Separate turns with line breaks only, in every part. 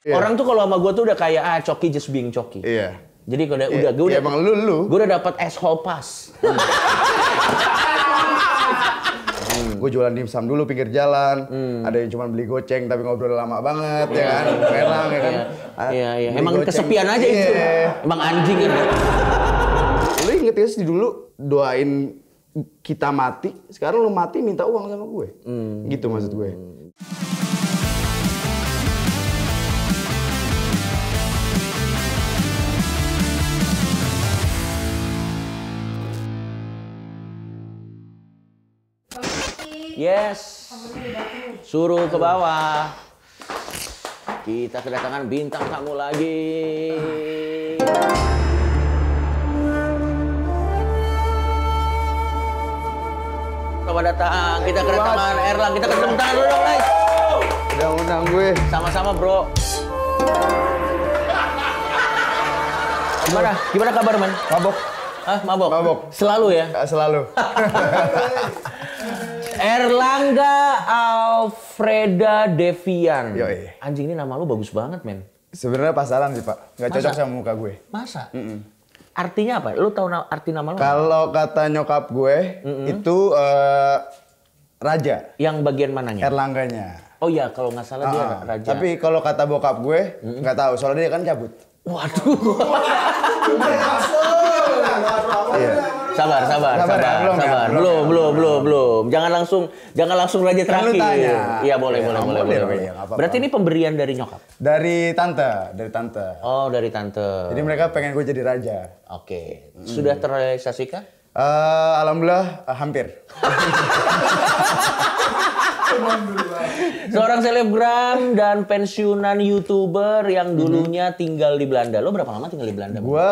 Orang tuh kalau sama gue tuh udah kayak Coki just being Coki.
Iya.
Jadi udah gue udah
emang lu.
Gue udah dapat asshole pass.
Gue jualan dimsum dulu pinggir jalan. Ada yang cuma beli goceng tapi ngobrol lama banget ya kan. Merang ya kan.
Iya. Emang kesepian aja itu. Emang anjing kan.
Lu inget ya sih dulu doain kita mati, sekarang lu mati minta uang sama gue. Gitu maksud gue.
Yes, suruh ke bawah. Kita kedatangan bintang tamu lagi. Selamat datang. Kita kedatangan Erlang. Kita tepuk tangan dulu dong, guys.
Udah undang gue.
Sama-sama, bro. Gimana kabar, man?
Mabok.
Hah, mabok?
Mabok.
Selalu ya?
Selalu.
Erlangga Alfreda Devian.
Yoi.
Anjing, ini nama lu bagus banget, men.
Sebenarnya pasaran sih, Pak. Nggak cocok sama muka gue.
Masa? Artinya apa? Lu tahu arti nama lu?
Kalau kata nyokap gue, itu raja.
Yang bagian mananya?
Erlangganya.
Oh iya, kalau nggak salah dia raja.
Tapi kalau kata bokap gue, nggak tahu. Soalnya dia kan cabut.
Waduh.
Iya.
Sabar. Belum. Jangan langsung raja terakhir. Iya, boleh. Berarti ini pemberian dari nyokap?
Dari tante.
Oh, dari tante.
Jadi mereka pengen gue jadi raja.
Oke. Sudah terrealisasikan?
Alhamdulillah hampir.
Seorang selebgram dan pensiunan YouTuber yang dulunya tinggal di Belanda. Lo berapa lama tinggal di Belanda?
Gua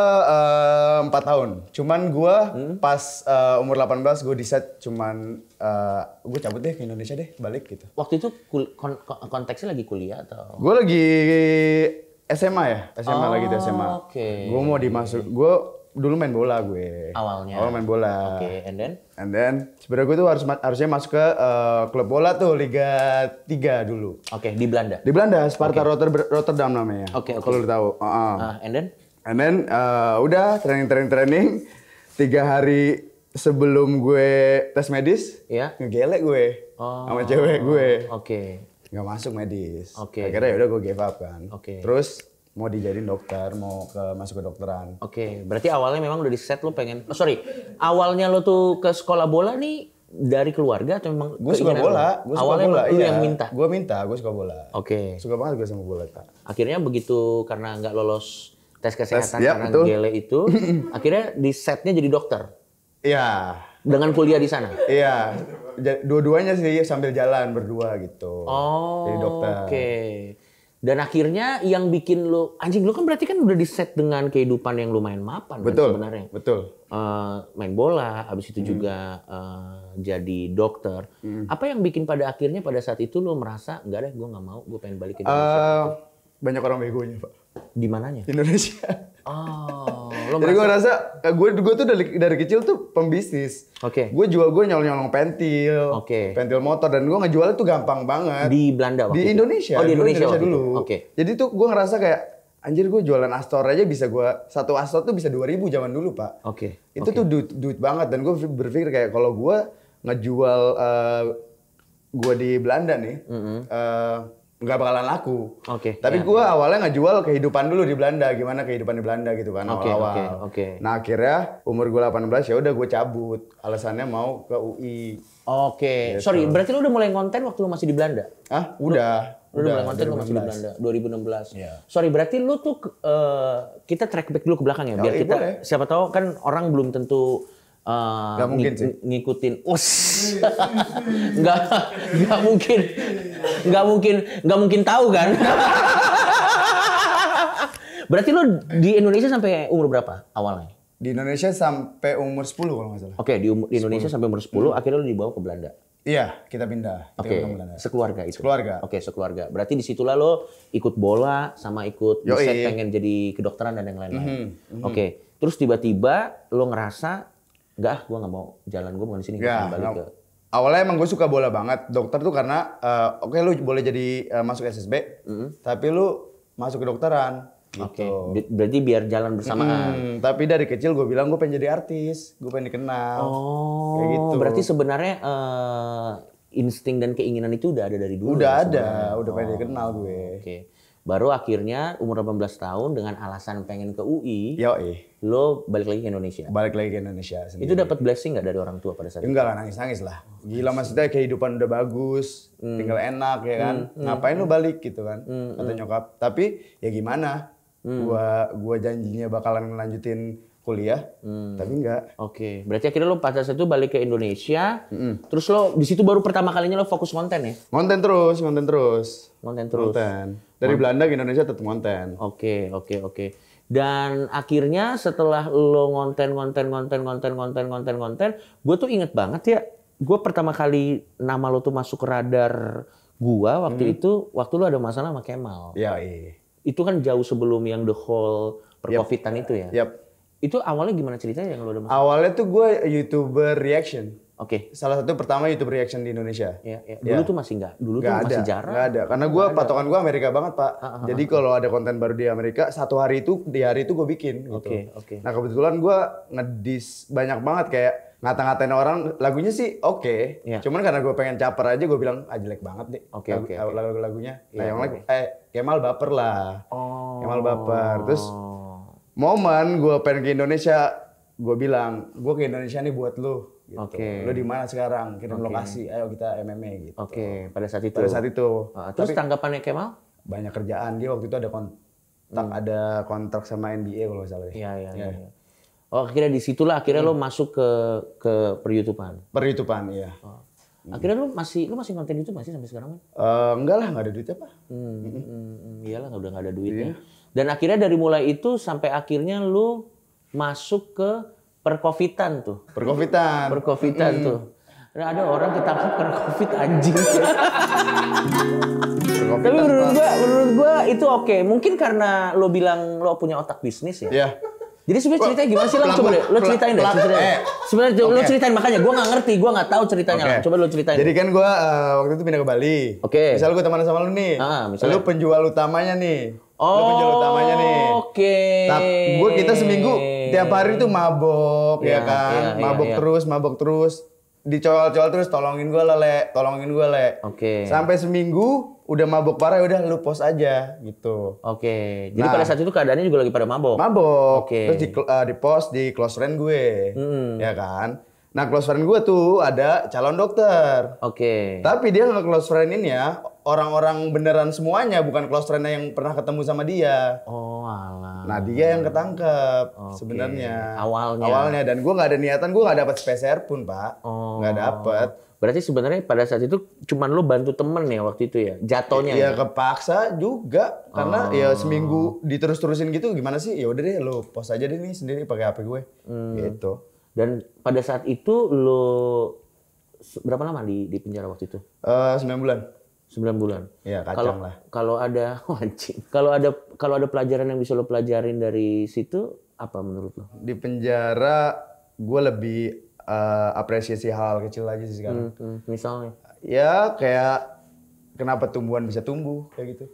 4 tahun. Cuman gua pas umur 18 gue di-set cuman gue cabut deh ke Indonesia deh, balik gitu.
Waktu itu konteksnya lagi kuliah atau?
Gue lagi SMA ya, lagi di SMA.
Oke.
Gue mau gue dulu main bola gue.
Awalnya
main bola.
Oke, and
then sebenarnya gue tuh harusnya masuk ke klub bola tuh Liga 3 dulu.
Oke, di Belanda.
Di Belanda, Sparta Rotterdam namanya.
Oke.
Kalau lu tahu.
And then
udah training 3 hari sebelum gue tes medis, ngegelek gue sama cewek gue.
Oke.
Nggak masuk medis.
Oke.
Akhirnya udah gue give up kan.
Oke.
Terus mau dijadiin dokter, masuk ke dokteran.
Oke, berarti awalnya memang udah di set lo pengen. Awalnya lo tuh ke sekolah bola nih dari keluarga atau memang
gue suka bola?
Awalnya bola, lu yang minta.
Gue minta, gue suka bola.
Oke.
Suka banget gue sama bola, Kak.
Akhirnya begitu karena nggak lolos tes kesehatan karena
betul.
gele itu, akhirnya di setnya jadi dokter.
Iya.
Dengan kuliah di sana.
Iya. Dua-duanya sih sambil jalan berdua gitu.
Oh.
Jadi dokter.
Oke. Dan akhirnya yang bikin lo, anjing lo kan berarti kan udah di set dengan kehidupan yang lumayan mapan.
Betul,
kan sebenarnya.
betul.
Main bola, habis itu juga jadi dokter. Apa yang bikin pada akhirnya pada saat itu lo merasa, enggak deh gue nggak mau, gue pengen balik ke Indonesia.
Banyak orang begonya, Pak.
Di mananya?
Indonesia.
Oh, lo
jadi gue rasa, gue tuh dari kecil tuh pembisnis.
Oke.
Gue nyolong pentil, pentil motor, dan gue ngejualnya tuh gampang banget.
Di Belanda waktu
di Indonesia.
Oh, di Indonesia
dulu.
Oke.
Jadi tuh gue ngerasa kayak, anjir gue jualan Astor aja bisa satu Astor tuh bisa 2.000 zaman dulu, Pak.
Oke.
Itu tuh duit banget, dan gue berpikir kayak kalau gue ngejual gue di Belanda nih, nggak bakalan laku.
Oke.
Tapi gue awalnya ngejual kehidupan dulu di Belanda, gimana kehidupan di Belanda gitu kan awal-awal.
Oke.
Nah akhirnya umur gue 18 ya udah gue cabut, alasannya mau ke UI.
Oke.
Gitu.
Sorry, berarti lu udah mulai konten waktu lu masih di Belanda?
Ah, udah.
Lu mulai konten lu masih di Belanda 2016.
Iya.
Sorry, berarti lu tuh kita track back dulu ke belakang ya, biar kita
boleh.
Siapa tahu kan orang belum tentu
Gak mungkin sih.
ngikutin nggak mungkin tahu kan. Berarti lo di Indonesia sampai umur berapa awalnya?
Di Indonesia sampai umur 10 kalau nggak salah.
Oke, di Indonesia sampai umur 10, akhirnya lo dibawa ke Belanda.
Iya, kita pindah.
Oke, sekeluarga itu.
Sekeluarga.
Oke, sekeluarga. Berarti disitulah lo ikut bola sama ikut set pengen jadi kedokteran dan yang lain-lain. Oke, terus tiba-tiba lo ngerasa enggak, gue nggak mau jalan gue bukan di sini, gue balik ke.
Awalnya emang gue suka bola banget. Dokter tuh karena oke, lu boleh jadi masuk SSB, tapi lu masuk kedokteran.
Oke,
Gitu.
berarti biar jalan bersamaan.
Tapi dari kecil gue bilang gue pengen jadi artis, gue pengen dikenal.
Oh,
Kayak gitu.
berarti sebenarnya insting dan keinginan itu udah ada dari dulu.
Udah
ya
ada,
sebenarnya?
udah pengen dikenal gue.
Oke. Baru akhirnya umur 18 tahun dengan alasan pengen ke UI,
Yoi,
lo balik lagi ke Indonesia.
balik lagi ke Indonesia sendiri.
Itu dapat blessing nggak dari orang tua pada saat itu?
Enggak lah, nangis-nangis lah. Gila, maksudnya kehidupan udah bagus, tinggal enak ya kan. Ngapain lu balik gitu kan, kata nyokap. Tapi ya gimana, gua janjinya bakalan ngelanjutin kuliah, tapi enggak.
Oke, berarti akhirnya lo pada saat itu balik ke Indonesia, terus lo di situ baru pertama kalinya lo fokus konten ya?
Konten terus.
Konten terus.
Dari Belanda ke Indonesia tetap konten.
Oke. Dan akhirnya setelah lo konten, gue tuh inget banget ya, gue pertama kali nama lo tuh masuk ke radar gua waktu itu, waktu lo ada masalah sama Kemal.
Ya,
Itu kan jauh sebelum yang the whole per-covidan itu ya?
Yap.
Itu awalnya gimana ceritanya yang lo ada masalah?
Awalnya tuh gue YouTuber reaction.
Oke.
Salah satu pertama YouTuber reaction di Indonesia.
Ya. Dulu tuh masih nggak? Dulu tuh masih jarang?
Nggak ada. Karena gue patokan gue Amerika banget, Pak. Jadi kalau ada konten baru di Amerika, di hari itu gue bikin. Gitu.
Oke.
Nah kebetulan gue ngedis banyak banget kayak ngata-ngatain orang, lagunya sih oke.
Iya.
Cuman karena gue pengen caper aja, gue bilang, jelek banget nih
Oke.
lagu-lagunya. Nah
Iya,
yang lain, Kemal baper lah.
Oh.
Kemal baper. Terus momen gue pengen ke Indonesia, gue bilang, gue ke Indonesia nih buat lu. Gitu.
Oke.
Lu di mana sekarang? Kirim lokasi, ayo kita MMA gitu.
Oke, pada saat itu.
Tapi
Terus tanggapannya Kemal?
banyak kerjaan, dia waktu itu ada kontrak sama NBA kalau nggak salah.
Iya. Oh, akhirnya disitulah lo masuk ke per-YouTubean.
Per-YouTubean, iya.
Akhirnya lo masih konten YouTube masih sampai sekarang kan?
Enggak lah, nggak ada duitnya Pak.
Iyalah, udah nggak ada duitnya. Dan akhirnya dari mulai itu sampai akhirnya lo masuk ke per-covidan tuh.
Per-covidan
tuh. Nah, ada orang ketangkep karena COVID anjing. Tapi menurut gua itu oke. Mungkin karena lo bilang lo punya otak bisnis ya.
Iya.
Jadi sebenarnya ceritanya gimana sih? Coba deh, lo ceritain deh. Sebenarnya lo ceritain, makanya gue nggak ngerti, gue nggak tahu ceritanya. Coba lo ceritain.
Jadi kan gue waktu itu pindah ke Bali. Misal gue teman sama lo nih, lo penjual utamanya nih.
Oke.
Nah, kita seminggu tiap hari tuh mabok, ya kan? Mabok terus. Dicol-col terus, tolongin gue le.
Oke.
Sampai seminggu udah mabok parah, udah lu post aja gitu.
Oke. Jadi pada saat itu keadaannya juga lagi pada mabok.
Oke. Terus di post di close friend gue, ya kan. Nah close friend gue tuh ada calon dokter.
Oke.
Tapi dia nggak close friend-in ya orang-orang beneran semuanya, bukan close friend yang pernah ketemu sama dia.
Oh alah.
Nah dia yang ketangkep sebenarnya.
Awalnya.
Dan gue nggak ada niatan, gue nggak dapat spesial pun Pak. Nggak dapet.
Berarti sebenarnya pada saat itu cuman lo bantu temen ya waktu itu ya? Jatohnya
ya?
Ya
kepaksa juga. Karena ya seminggu diterus-terusin gitu gimana sih? Ya udah deh lo post aja deh nih sendiri pakai HP gue. Gitu.
Dan pada saat itu lo berapa lama di penjara waktu itu?
9 bulan.
9 bulan.
Iya, kacang lah.
Kalau ada kalau ada pelajaran yang bisa lo pelajarin dari situ apa menurut lo?
Di penjara gue lebih apresiasi hal kecil aja sih sekarang.
Misalnya?
Ya kayak kenapa tumbuhan bisa tumbuh kayak gitu.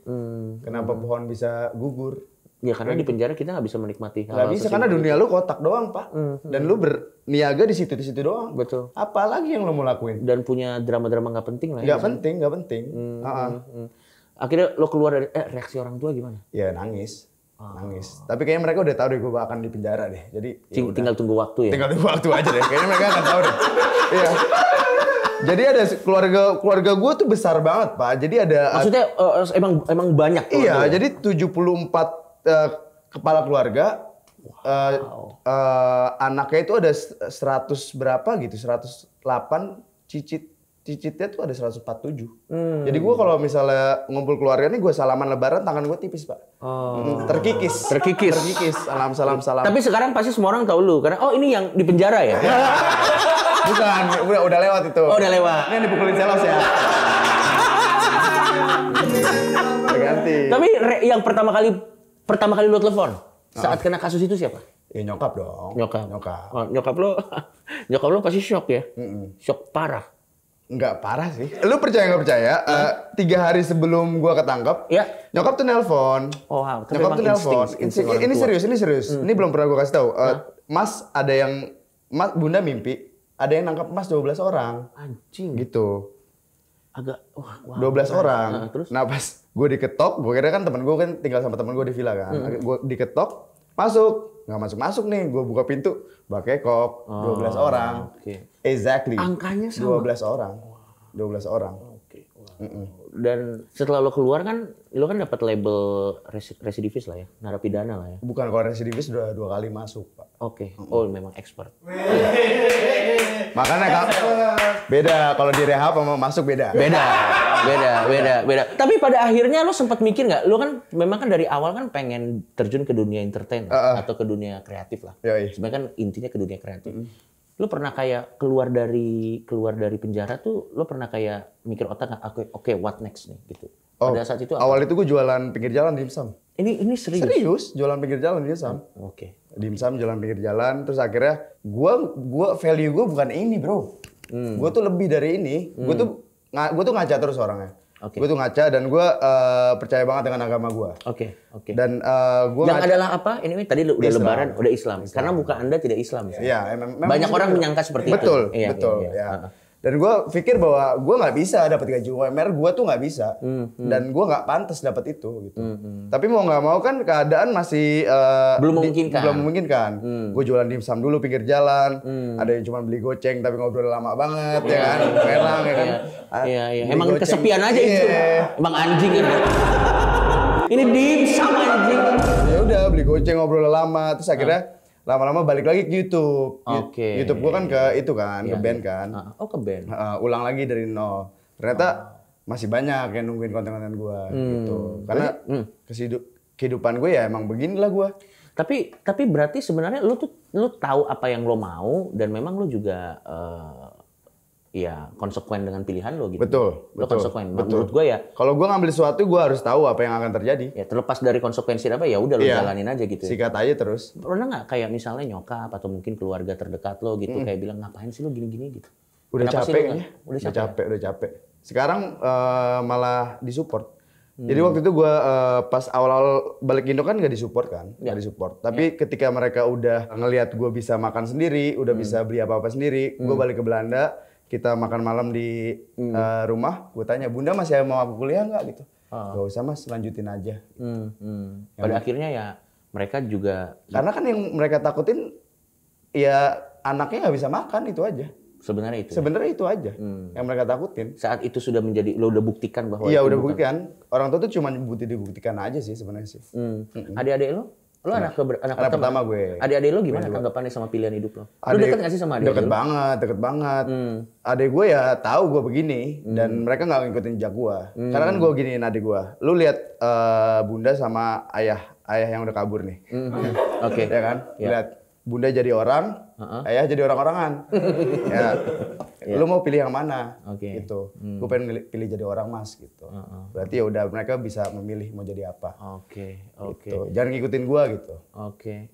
Kenapa pohon bisa gugur.
Ya karena di penjara kita nggak bisa menikmati hal-hal.
Nggak bisa karena dunia lu kotak doang Pak. Dan lu berniaga di situ doang.
Betul.
Apalagi yang lu mau lakuin?
Dan punya drama-drama nggak penting lah.
Nggak penting.
Akhirnya lo keluar dari reaksi orang tua gimana?
Ya nangis. Tapi kayaknya mereka udah tahu deh gue akan di penjara deh. Jadi
tinggal tunggu waktu ya.
Tinggal tunggu waktu aja deh. Kayaknya mereka akan tahu deh. Iya. Jadi ada keluarga gue tuh besar banget Pak. Jadi ada.
Maksudnya emang banyak.
Iya. Jadi 74 kepala keluarga. Anaknya itu ada 100 berapa gitu. 108 cicitnya tuh ada 147. Jadi gue kalau misalnya ngumpul keluarga nih gue salaman lebaran tangan gue tipis Pak. Terkikis. Salam.
Tapi sekarang pasti semua orang tahu lu karena ini yang di penjara ya.
Bukan, udah lewat itu.
Oh udah lewat.
Ini yang dipukulin selos ya. Berganti.
Tapi yang pertama kali lu telepon saat kena kasus itu siapa?
Ya nyokap dong.
Nyokap lo pasti shock ya. Shock parah.
Nggak parah sih. Lu percaya nggak percaya? 3 hari sebelum gua ketangkep, nyokap tuh nelpon.
Oh, tapi
nyokap tuh nelpon. Ini serius. Ini belum pernah gua kasih tahu. Mas, ada yang Bunda mimpi, ada yang nangkap Mas 12 orang.
Anjing.
Gitu.
Agak
12 orang. Terus? Nah, pas gue diketok, gue kira kan temen gue kan tinggal sama temen gue di villa kan. Gue diketok, masuk. Nggak masuk nih, gue buka pintu, bakekok, 12 orang. Exactly.
Angkanya sama.
12 orang. 12 orang.
Oke. Dan setelah lo keluar kan, lo kan dapat label residivis lah ya, narapidana lah ya.
Bukan, kalau residivis udah 2 kali masuk, Pak.
Oke. Oh, memang expert.
Makanya beda kalau di rehab sama masuk beda.
Beda. Tapi pada akhirnya lo sempat mikir nggak? Lo kan memang kan dari awal kan pengen terjun ke dunia entertain atau ke dunia kreatif lah. Sebenarnya kan intinya ke dunia kreatif. Lo pernah kayak keluar dari penjara tuh, lo pernah kayak mikir otak nggak? Oke, what next nih gitu. Pada saat itu
awal itu gue jualan pinggir jalan dimsum.
Ini serius?
Serius, jualan pinggir jalan dimsum.
Oke.
Dimsum jualan pinggir jalan, terus akhirnya gua value gue bukan ini, bro. Gue tuh lebih dari ini. Gue tuh ngaca terus orangnya. Gue tuh ngaca dan gue percaya banget dengan agama gue.
Oke.
Dan gue
yang adalah apa? Ini tadi udah Islam. Lebaran, udah Islam. Karena muka Anda tidak Islam.
Iya,
banyak orang menyangka seperti
itu.
Betul.
Iya. Dan gue pikir bahwa gue nggak bisa dapat gaji UMR, gue tuh nggak bisa. Dan gue nggak pantas dapat itu gitu. Tapi mau nggak mau kan keadaan masih
belum memungkinkan.
Gue jualan dimsum dulu pinggir jalan. Ada yang cuma beli goceng tapi ngobrol lama banget ya kan. Merang ya kan.
Iya. Emang kesepian aja itu. Emang anjing kan. Ini dimsum anjing.
Ya udah beli goceng ngobrol lama, terus akhirnya lama-lama balik lagi ke YouTube. YouTube gua kan ke itu kan, ke band kan.
Ke band.
Ulang lagi dari nol. Ternyata masih banyak yang nungguin konten-konten gua gitu. Karena kehidupan gue ya emang beginilah gua.
Tapi berarti sebenarnya lu tahu apa yang lo mau dan memang lu juga ya konsekuen dengan pilihan lo gitu.
Betul.
Konsekuen. Menurut gue ya.
Kalau gue ngambil sesuatu, gue harus tahu apa yang akan terjadi.
Ya terlepas dari konsekuensi apa ya udah lo jalanin aja gitu.
Sikat aja terus.
Pernah nggak kayak misalnya nyokap atau mungkin keluarga terdekat lo gitu kayak bilang ngapain sih lo gini-gini gitu?
Udah capek. Udah capek. Sekarang malah disupport. Jadi waktu itu gue pas awal-awal balik Indo kan nggak disupport kan, nggak disupport. Tapi ketika mereka udah ngelihat gue bisa makan sendiri, udah bisa beli apa-apa sendiri, gue balik ke Belanda. Kita makan malam di rumah, gue tanya, Bunda masih mau aku kuliah nggak gitu? Gak usah Mas, lanjutin aja.
Pada akhirnya ya mereka juga...
Karena kan yang mereka takutin, ya anaknya nggak bisa makan, itu aja.
Sebenarnya itu aja
yang mereka takutin.
Saat itu sudah menjadi, lo udah buktikan bahwa...
Iya udah buktikan. Orang tua tuh cuma butuh dibuktikan aja sih sebenarnya sih.
Adik-adik lo? Lo anak
pertama gue.
Adik-adik lo gimana tanggapannya sama pilihan hidup lo? Lo deket gak sih sama adik?
Deket banget. Adik gue ya tahu gue begini dan mereka nggak ngikutin jejak gue. Karena kan gue giniin adik gue. Lu lihat Bunda sama ayah yang udah kabur nih.
Oke.
Ya kan? Lihat Bunda jadi orang, ayah jadi orang-orangan. Lu mau pilih yang mana? Gitu. Gue pengen pilih jadi orang Mas gitu. Berarti ya udah mereka bisa memilih mau jadi apa. Gitu. Jangan ngikutin gue gitu.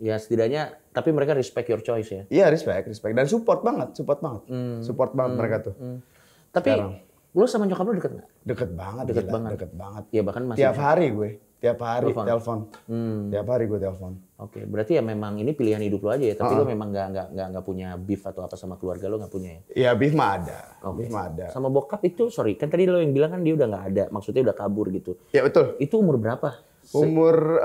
Ya setidaknya tapi mereka respect your choice ya.
Iya respect dan support banget. Support banget mereka tuh.
Tapi lu sama nyokap lu deket nggak?
Deket banget.
Iya bahkan masih.
Tiap hari telepon. Tiap hari gue telepon.
Berarti ya memang ini pilihan hidup lo aja ya. Tapi lo memang nggak punya beef atau apa sama keluarga lo, nggak punya ya?
Iya beef mah ada. Beef mah ada.
Sama bokap itu, sorry kan tadi lo yang bilang kan dia udah nggak ada, maksudnya udah kabur gitu.
Iya betul.
Itu umur berapa?
Umur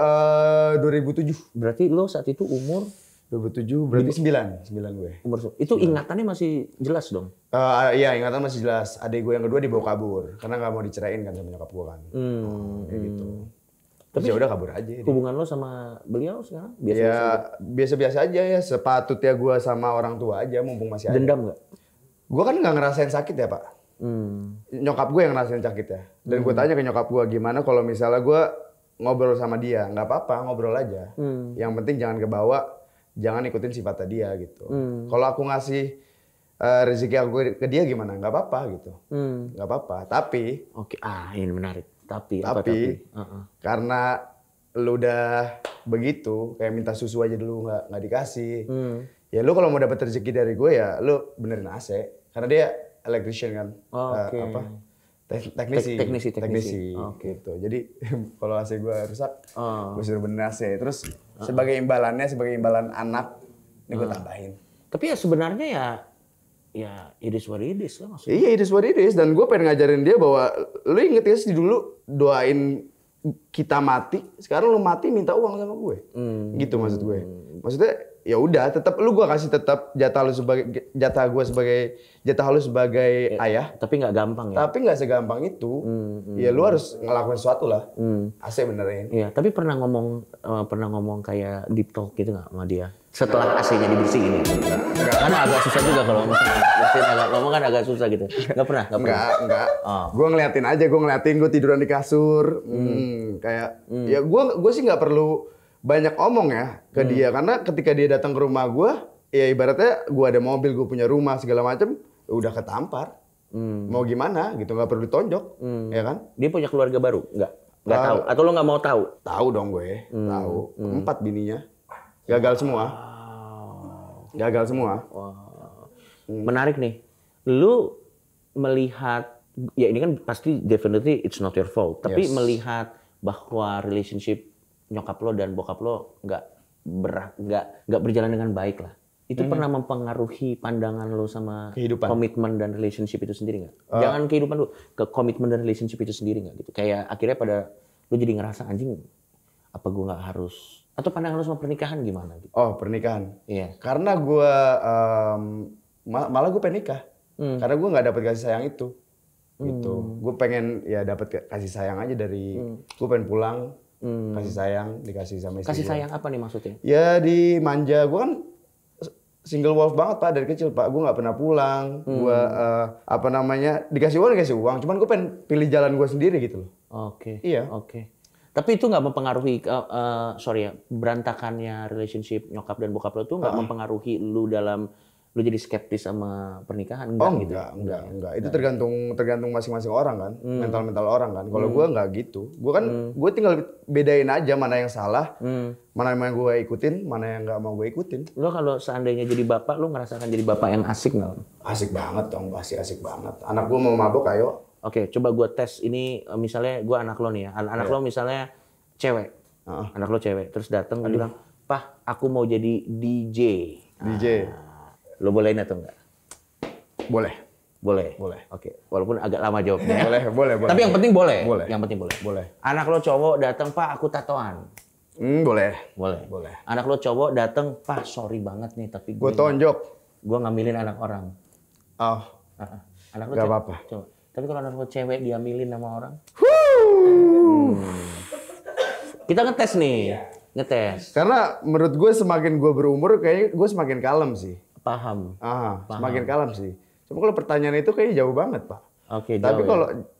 2007.
Berarti lo saat itu umur
2007 berarti 9 gue.
Itu ingatannya masih jelas dong?
Iya ingatan masih jelas. Adik gue yang kedua dibawa kabur karena nggak mau diceraiin kan sama nyokap gue kan. Kayak gitu. Tapi ya udah kabur aja.
Hubungan lo sama beliau sekarang
biasa-biasa aja ya. Sepatutnya gue sama orang tua aja mumpung masih ada.
Dendam nggak?
Gue kan nggak ngerasain sakit ya Pak. Nyokap gue yang ngerasain sakit ya. Dan gue tanya ke nyokap gue gimana kalau misalnya gue ngobrol sama dia. Nggak apa-apa ngobrol aja. Yang penting jangan kebawa. Jangan ikutin sifatnya dia gitu. Kalau aku ngasih rezeki aku ke dia gimana? Nggak apa-apa gitu. Nggak apa-apa. Tapi
ini menarik. Tapi
karena lu udah begitu, kayak minta susu aja dulu nggak dikasih. Ya lu kalau mau dapat rezeki dari gue ya lu benerin AC. Karena dia electrician kan.
Oke.
Teknisi.
Oke.
Gitu. Jadi kalau AC gue rusak, gue suruh benerin AC. Terus sebagai imbalan anak, ini gue tambahin.
Tapi ya sebenarnya ya it is what it is lah maksudnya.
Iya, it is what it is. Dan gue pengen ngajarin dia bahwa lu inget ya sih dulu doain kita mati, sekarang lu mati minta uang sama gue. Gitu maksud gue. Maksudnya ya udah, tetap lu gua kasih tetap jatah lu sebagai ayah.
Tapi nggak gampang ya.
Tapi nggak segampang itu. Ya lu harus ngelakuin sesuatu lah. AC benerin.
Iya, tapi pernah ngomong kayak deep talk gitu nggak sama dia? Setelah AC-nya dibersihin ya? Karena agak susah juga kalau misalnya ngomong kan agak susah gitu. Nggak pernah?
Enggak. Gue ngeliatin gue tiduran di kasur. Kayak ya gue sih nggak perlu banyak omong ya ke dia, karena ketika dia datang ke rumah gue, ya ibaratnya gue ada mobil, gue punya rumah segala macem, udah ketampar. Mau gimana gitu, nggak perlu ditonjok, ya kan?
Dia punya keluarga baru? Nggak tahu? Atau lo nggak mau tahu?
Tahu dong gue, tahu. 4 bininya, gagal semua.
Menarik nih, lu melihat, ya ini kan pasti definitely it's not your fault, tapi melihat bahwa relationship nyokap lo dan bokap lo nggak berjalan dengan baik lah. Itu pernah mempengaruhi pandangan lo sama
kehidupan,
komitmen dan relationship itu sendiri nggak? Jangan kehidupan lo, ke komitmen dan relationship itu sendiri nggak gitu? Kayak akhirnya pada lo jadi ngerasa anjing, apa gue nggak harus? Atau pandangan lo sama pernikahan gimana? Gitu?
Oh pernikahan?
Iya.
Karena gue malah gue pengen nikah, karena gue nggak dapet kasih sayang itu. Gitu. Gue pengen ya dapet kasih sayang aja dari, gue pengen pulang. Kasih sayang, dikasih sama istri.
Kasih sayang apa nih maksudnya?
Ya dimanja. Gue kan single wolf banget Pak dari kecil Pak. Gue nggak pernah pulang. Gue dikasih uang. Cuman gue pengen pilih jalan gue sendiri gitu loh.
Oke.
Iya.
Oke. Tapi itu nggak mempengaruhi, berantakannya relationship nyokap dan bokap lo tuh nggak mempengaruhi lu dalam lu jadi skeptis sama pernikahan?
Enggak. Itu tergantung masing-masing orang kan, mental orang kan. Kalau gue nggak gitu, gue tinggal bedain aja mana yang salah, mana yang gue ikutin, mana yang nggak mau gue ikutin.
Lo kalau seandainya jadi bapak, lo ngerasakan jadi bapak yang asik nggak?
Asik banget dong, pasti asik banget. Anak gue mau mabok, ayo.
Oke, coba gue tes ini, misalnya gue anak lo nih ya, anak lo misalnya cewek, anak lo cewek, terus datang bilang, "Pah, aku mau jadi DJ." Lo bolehin atau enggak? Boleh. Oke. Walaupun agak lama jawabnya.
Boleh.
Tapi yang penting boleh.
Yang
penting boleh. Anak lo cowok datang, "Pak, aku tatoan."
Boleh.
Anak lo cowok datang, "Pak, sorry banget nih, tapi
gue tonjok.
Gue ngambilin anak orang." Anak lo
gak apa-apa.
Coba. Tapi kalau anak lo cewek diambilin sama orang? Kita ngetes nih. Ngetes.
Karena menurut gue semakin gue berumur, kayaknya gue semakin kalem sih.
Paham.
Semakin kalem sih. Cuma kalau pertanyaan itu kayaknya jauh banget, Pak.
Oke,
tapi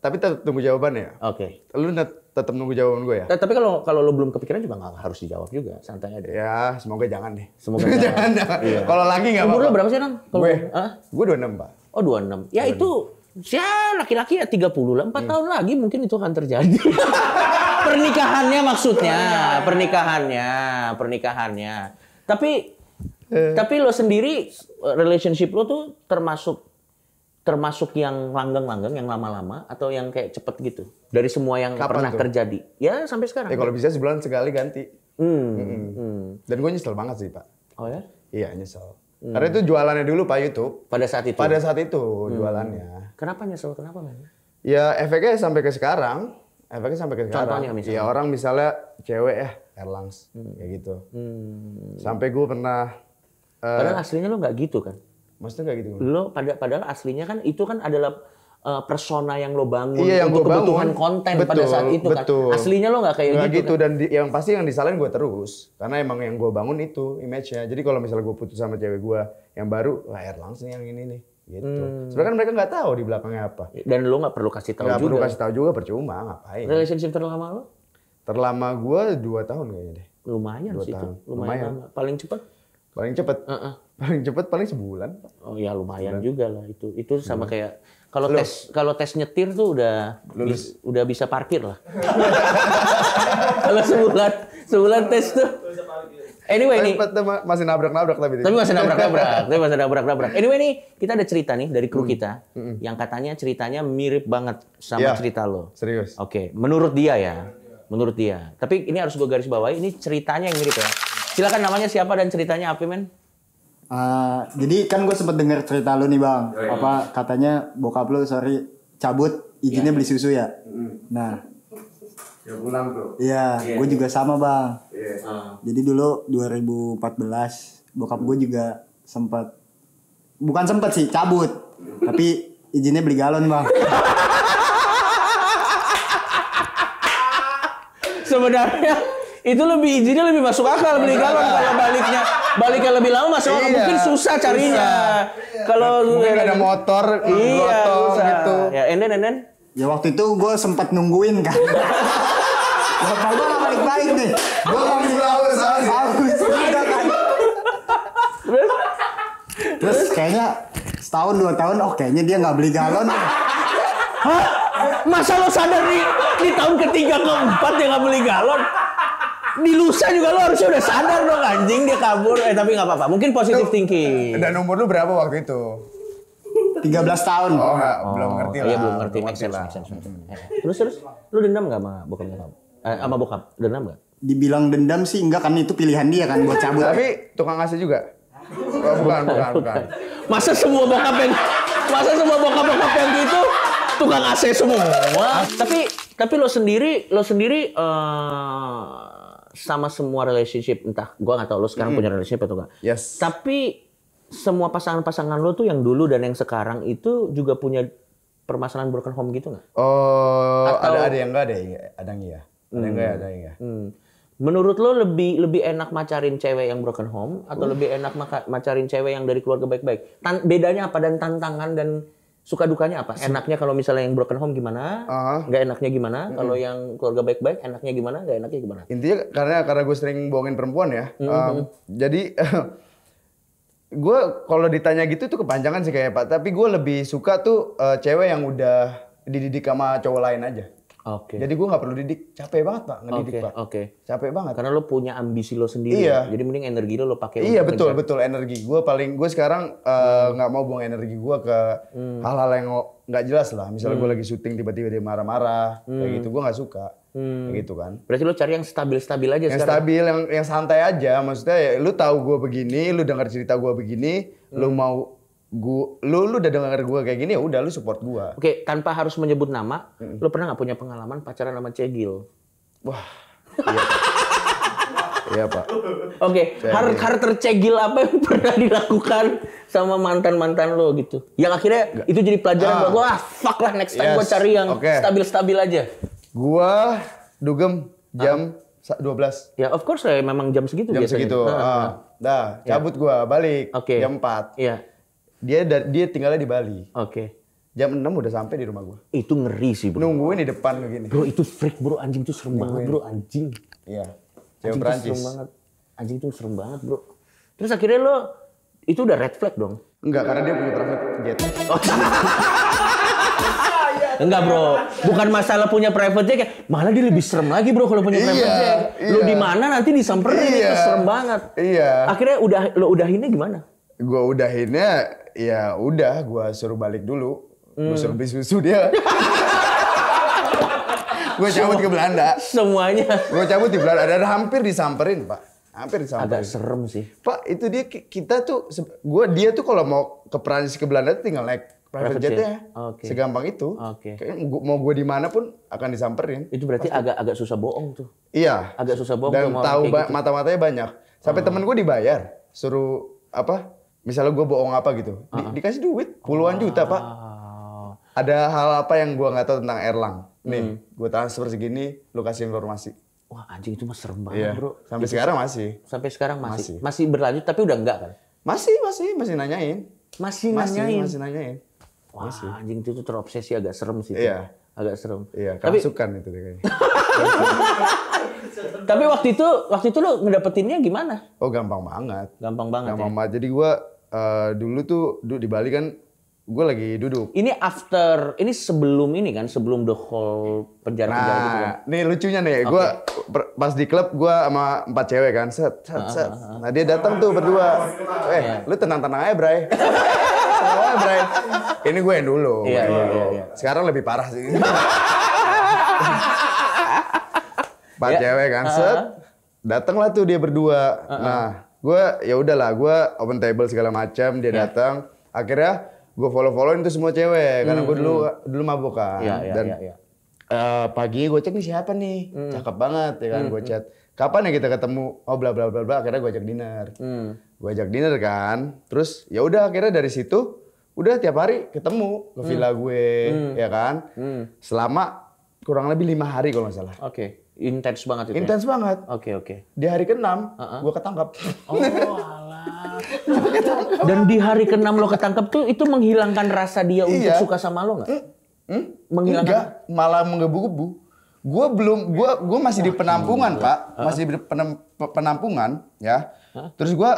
tapi tetap tunggu jawabannya.
Oke.
Lu tetap nunggu jawaban gue ya?
Tapi kalau lo belum kepikiran juga nggak harus dijawab juga, santai aja.
Ya, semoga jangan deh.
Semoga jangan.
Iya. Kalau lagi nggak apa-apa.
Umur lo berapa sih, Nang?
Gue 26, Pak.
Oh, 26. Ya 26. Itu laki-laki ya 30 lah. 4 tahun lagi mungkin itu akan terjadi. Pernikahannya maksudnya, pernikahannya. Tapi lo sendiri relationship lo tuh termasuk yang langgeng-langgeng, yang lama-lama, atau yang kayak cepet gitu? Dari semua yang pernah terjadi. Ya sampai sekarang.
Ya kalau bisa sebulan sekali ganti. Dan gue nyesel banget sih, Pak.
Oh ya?
Iya, nyesel. Karena itu jualannya dulu Pak YouTube.
Pada saat itu jualannya. Kenapa nyesel? Kenapa, men?
Ya efeknya sampai ke sekarang.
Contohnya misalnya?
Ya orang misalnya cewek ya, Erlangs. Kayak gitu. Sampai gue pernah...
padahal aslinya lo nggak gitu kan?
Maksudnya nggak gitu?
Lo padahal aslinya kan itu kan adalah persona yang lo bangun
untuk
kebutuhan konten pada saat itu kan. Aslinya lo nggak kayak gitu.
Kan? Dan yang pasti yang disalahin gue terus. Karena emang yang gue bangun itu image-nya. Jadi kalau misalnya gue putus sama cewek gue yang baru, wah Erlangs nih yang ini nih. Gitu. Sebenarnya kan mereka nggak tahu di belakangnya apa.
Dan lo nggak perlu kasih tahu juga.
Nggak perlu kasih tahu juga, percuma, ngapain.
Relationship terlama lo?
Terlama gue 2 tahun kayaknya deh.
Lumayan sih itu. Lumayan. Paling cepat?
Paling cepet paling sebulan.
Oh ya lumayan juga lah itu. Itu sama kayak kalau tes nyetir tuh udah bisa parkir lah. Kalau sebulan tes tuh Anyway nih.
Masih nabrak-nabrak tapi.
Tapi masih nabrak-nabrak. Anyway nih, kita ada cerita nih dari kru kita yang katanya ceritanya mirip banget sama cerita lo.
Serius.
Oke, menurut dia ya. Menurut dia. Tapi ini harus gue garis bawahi, ini ceritanya yang mirip ya. Silakan namanya siapa dan ceritanya apa, men?
Jadi kan gue sempet denger cerita lu nih bang, apa katanya bokap lu cabut izinnya beli susu ya. Nah,
ya pulang tuh.
Iya, gue juga sama bang. Jadi dulu 2014 bokap gue juga bukan sempat sih cabut, tapi izinnya beli galon bang.
Sebenarnya itu izinnya lebih masuk akal beli galon kalau baliknya lebih lama masuk akal. Mungkin susah carinya. Kalau
mungkin ada motor gitu.
Ya, enden.
Ya waktu itu gue sempat nungguin kan. Bapak gue gak balik-balik nih. Gue gak haus kan. Terus kayaknya setahun 2 tahun, kayaknya dia gak beli galon.
Hah? Masa lo sadar di tahun ketiga keempat dia gak beli galon? Di lusa juga lo harusnya udah sadar dong anjing dia kabur. Tapi gak apa-apa, mungkin positive thinking.
Dan umur lu berapa waktu itu?
13 tahun.
Belum ngerti lah.
Iya belum ngerti, make sense. Terus, lu dendam gak sama bokap nyokap? Sama bokap, dendam gak?
Dibilang dendam sih enggak, kan itu pilihan dia kan buat cabut.
Tapi tukang AC juga? Bukan.
Masa semua bokap yang gitu tukang AC semua? Tapi lo sendiri sama semua relationship, entah gua nggak tahu lo sekarang punya relationship atau enggak.
Yes.
Tapi semua pasangan-pasangan lo tuh yang dulu dan yang sekarang itu juga punya permasalahan broken home gitu nggak?
Ada yang enggak ada ya, ada yang iya. Ada yang enggak ada yang iya.
Menurut lo lebih enak macarin cewek yang broken home atau lebih enak macarin cewek yang dari keluarga baik-baik? Bedanya apa dan tantangan dan suka dukanya apa? Enaknya kalau misalnya yang broken home gimana? Nggak enaknya gimana? Kalau yang keluarga baik-baik enaknya gimana? Nggak enaknya gimana?
Intinya karena gue sering bohongin perempuan ya. Jadi gue kalau ditanya gitu tuh kepanjangan sih kayak Pak. Tapi gue lebih suka tuh cewek yang udah dididik sama cowok lain aja.
Oke.
Jadi gue nggak perlu didik, capek banget Pak ngedidik Pak. Capek banget.
Karena lo punya ambisi lo sendiri.
Iya.
Jadi mending energi lo pakai.
Iya betul energi gue sekarang nggak mau buang energi gue ke hal-hal yang nggak jelas lah. Misalnya gue lagi syuting tiba-tiba dia marah-marah kayak gitu, gue nggak suka. Kayak gitu kan.
Berarti lo cari yang stabil-stabil aja
yang
sekarang?
Stabil, yang santai aja. Maksudnya ya, lu tahu gue begini, lu dengar cerita gue begini, lu mau lu udah dengar gue kayak gini ya udah lu support gue.
Oke, tanpa harus menyebut nama, lu pernah nggak punya pengalaman pacaran sama cegil?
Wah, iya Pak.
Oke, hal tercegil apa yang pernah dilakukan sama mantan lo gitu? Yang akhirnya itu jadi pelajaran buat lo, fuck lah next time gue cari yang stabil-stabil aja.
Gua dugem jam 12.
Ya of course ya, memang jam segitu
jam
biasanya.
Segitu. Cabut gua balik jam 4.
Iya.
Dia tinggalnya di Bali. Jam 6 udah sampai di rumah gua.
Itu ngeri sih, bro.
Nungguin di depan begini.
Bro, itu freak, bro. Anjing itu serem banget, bro. Anjing.
Iya. Cewek Perancis.
Anjing itu serem banget, bro. Terus akhirnya lo itu udah red flag dong?
Enggak, karena dia punya private jet.
Enggak, bro. Bukan masalah punya private jet, malah dia lebih serem lagi, bro, kalau punya private jet. Lu di mana nanti disamperin, itu serem banget.
Iya.
Akhirnya lo udahinnya gimana?
Gua udahinnya ya udah, gua suruh balik dulu. Gua suruh beli susu dia. Gua cabut ke Belanda.
Semuanya.
Gua cabut di Belanda, ada hampir disamperin, Pak. Hampir disamperin.
Agak serem sih.
Pak, itu kita tuh dia tuh kalau mau ke Prancis ke Belanda tinggal naik private jet-nya. Segampang itu. Kayak mau gue di mana pun akan disamperin.
Itu berarti agak susah bohong tuh.
Iya.
Agak susah bohong.
Dan tahu
gitu.
mata-matanya banyak. Sampai temen gue dibayar. Suruh apa? Misalnya gue bohong apa gitu. Dikasih duit puluhan juta, Pak. Ada hal apa yang gue nggak tahu tentang Erlang. Nih, gue transfer segini, lu kasih informasi.
Wah, anjing itu mah serem banget, bro.
Sampai sekarang masih.
Sampai sekarang masih. Masih berlanjut tapi udah enggak kan?
Masih nanyain. Masih nanyain.
Wah, anjing itu terobsesi, agak serem sih.
Iya.
Agak serem.
Iya, kerasukan itu kayaknya.
Tapi waktu itu lo ngedapetinnya gimana?
Oh, gampang banget.
Gampang banget.
Jadi gua dulu tuh di Bali kan Gue lagi duduk.
Ini sebelum ini kan, sebelum the whole penjara-penjara gitu kan.
Nih lucunya nih, gue pas di klub gue sama 4 cewek kan, set. Nah dia datang tuh berdua. Lu tenang-tenang aja, Bray. Tenang aja, Bray. Ini gue yang dulu.
Iya.
Sekarang lebih parah sih. 4 cewek kan, set. Datanglah tuh dia berdua. Nah, gue ya udahlah, gue open table segala macam. Dia datang. Akhirnya gue follow-followin tuh semua cewek karena gue dulu mabuk kan. Dan pagi gue cek nih siapa nih, cakep banget ya kan. Gue chat, kapan ya kita ketemu? Oh bla bla bla bla. Akhirnya gue ajak dinner. Gue ajak dinner kan. Terus ya udah akhirnya dari situ udah tiap hari ketemu ke villa gue ya kan. Selama kurang lebih 5 hari kalau nggak salah.
Oke. Intens banget itu.
Intens banget.
Oke.
Di hari ke-6 gue ketangkap.
Oh alah. Dan di hari ke-6 lo ketangkap tuh itu menghilangkan rasa dia untuk suka sama lo nggak? Menghilangkan?
Enggak, malah menggebu-gebu. Gue masih di penampungan, Pak. Masih di penampungan ya. Terus gue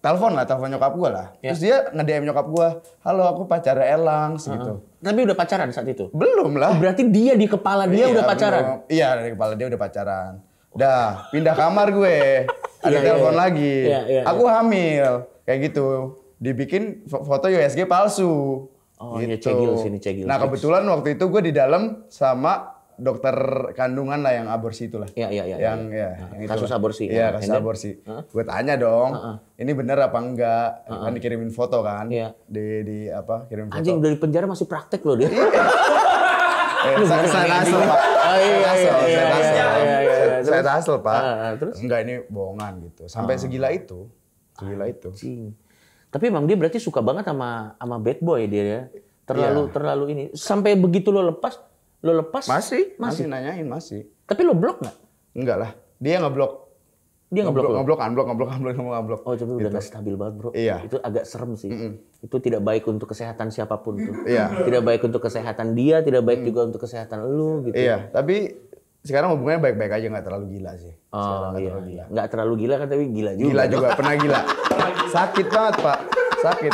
telepon nyokap gue lah. Terus dia nge-DM nyokap gue, halo aku pacar Elang gitu.
Tapi udah pacaran saat itu?
Belum lah.
Berarti dia di kepala dia udah pacaran?
Belum. Iya, di kepala dia udah pacaran. Dah, pindah kamar gue. Ada telepon lagi. Aku hamil. Kayak gitu. Dibikin foto USG palsu.
Oh,
gitu.
Cegil.
Nah, kebetulan waktu itu gue di dalam sama dokter kandungan lah yang aborsi itulah.
Iya.
Yang
kasus aborsi.
Iya, kasus aborsi. Gue tanya dong, ini bener apa enggak? Kan dikirimin foto kan?
Iya.
Di apa? Kirim foto.
Anjing dari penjara masih praktek loh dia.
Saya tasel, Pak.
Terus?
Enggak, ini bohongan gitu. Sampai segila itu.
Anjing. Tapi emang dia berarti suka banget sama bad boy dia ya. Terlalu ini. Sampai begitu lo lepas?
Masih nanyain masih.
Tapi lo blok nggak?
Enggak lah. Dia ngeblok.
Dia ngeblok.
Unblock.
Oh, tapi udah nggak stabil banget, bro.
Iya.
Itu agak serem sih. Itu tidak baik untuk kesehatan siapapun tuh.
Iya.
Tidak baik untuk kesehatan dia, tidak baik juga untuk kesehatan lu gitu.
Iya, tapi sekarang hubungannya baik-baik aja, nggak terlalu gila sih.
Oh iya. Nggak terlalu gila kan, tapi gila juga.
Gila juga, pernah gila. Sakit banget, Pak. Sakit.